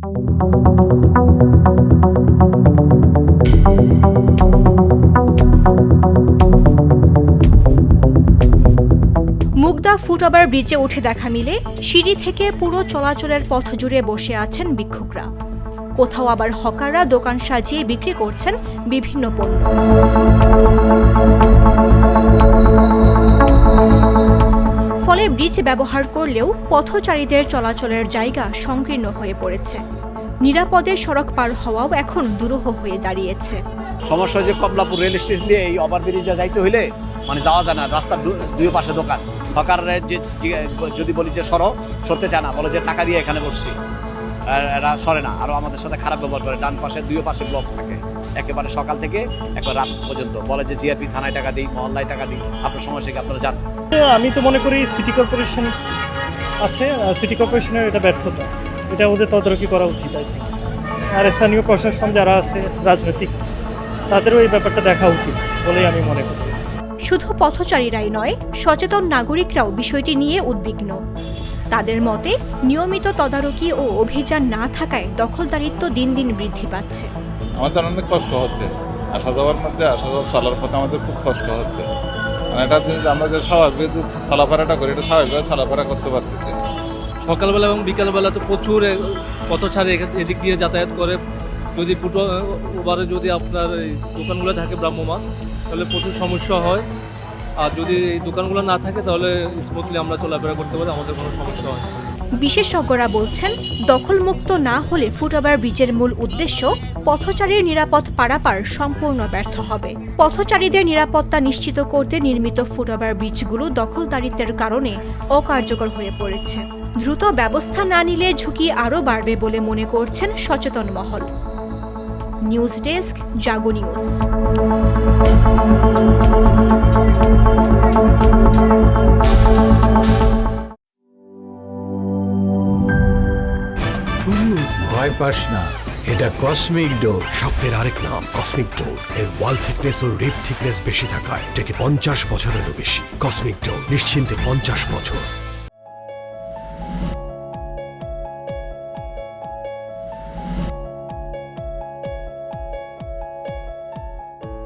Mugda foot over ব্রিজে উঠে দেখা মিলে সিঁড়ি থেকে পুরো চলাচলের পথ জুড়ে বসে আছেন ভিক্ষুকরা। কোথাও আবার হকাররা দোকান সাজিয়ে বিক্রি করছেন বিভিন্ন পণ্য। ফলে ব্রিজ ব্যবহার করলেও পথচারীদের চলাচলের জায়গা সংকীর্ণ হয়ে পড়েছে। নিরাপদে সড়ক পার হওয়াও এখন দুরূহ হয়ে দাঁড়িয়েছে। সমস্যা যে কমলাপুর রেল স্টেশন দিয়ে এই ওভারব্রিজে যাইতে হইলে যাওয়া যায় না, রাস্তার দুই পাশে দোকান। হকাররা যদি বলি যে সরতে চায় না, বলে যে টাকা দিয়ে এখানে বসছি, এরা সরে না, আরো আমাদের সাথে খারাপ ব্যবহার করে। ডান পাশে দুই পাশে ব্লক থাকে, একেবারে সকাল থেকে একবার রাত পর্যন্ত বলে যে জিআরপি থানায় টাকা দিই, মহল্লায় টাকা দিই, আপনার সমস্যা কি আপনারা জান। আমি তো মনে করি সিটি কর্পোরেশন আছে, সিটি কর্পোরেশনের এটা ব্যর্থতা, এটা ওদের তদারকি করা উচিত আই থিঙ্ক। আর স্থানীয় প্রশাসন যারা আছে রাজনৈতিক, তাদেরও এই ব্যাপারটা দেখা উচিত বলেই আমি মনে করি। শুধু পথচারীরাই নয়, সচেতন নাগরিকরাও বিষয়টি নিয়ে উদ্বিগ্ন। তাদের মতে নিয়মিত তদারকি ও অভিযান না থাকায় দখলদারিত্ব দিন দিন বৃদ্ধি পাচ্ছে। আমাদের অনেক কষ্ট হচ্ছে, আসা যাওয়ার মধ্যে আসা যাওয়া চলার পথে আমাদের খুব কষ্ট হচ্ছে। মানে এটা জিনিস আমরা যে স্বাভাবিক যে চলাফেরাটা করি, এটা স্বাভাবিকভাবে চলাফেরা করতে পারতেছি না। সকালবেলা এবং বিকালবেলা তো প্রচুর পথচারী এদিক দিয়ে যাতায়াত করে। যদি ওভারে যদি আপনার এই দোকানগুলো থাকে ভ্রাম্যমাণ, তাহলে প্রচুর সমস্যা হয়। আর যদি এই দোকানগুলো না থাকে তাহলে স্মুথলি আমরা চলাফেরা করতে পারি, আমাদের কোনো সমস্যা হয় না। বিশেষজ্ঞরা বলছেন, দখলমুক্ত না হলে ফুটওভার ব্রিজের মূল উদ্দেশ্য পথচারীর নিরাপদ পারাপার সম্পূর্ণ ব্যর্থ হবে। পথচারীদের নিরাপত্তা নিশ্চিত করতে নির্মিত ফুটওভার ব্রিজগুলো দখলদারিত্বের কারণে অকার্যকর হয়ে পড়েছে। দ্রুত ব্যবস্থা না নিলে ঝুঁকি আরও বাড়বে বলে মনে করছেন সচেতন মহল। নিউজ ডেস্ক, জাগো নিউজ। ভয় পাস না, এটা কসমিক ডোর। শব্দের আরেক নাম কসমিক ডোর। এর ওয়াল থিকনেস ও রিপ থিকনেস বেশি থাকায় এটাকে 50 বছরেরও বেশি। কসমিক ডোর, নিশ্চিন্তে 50 বছর।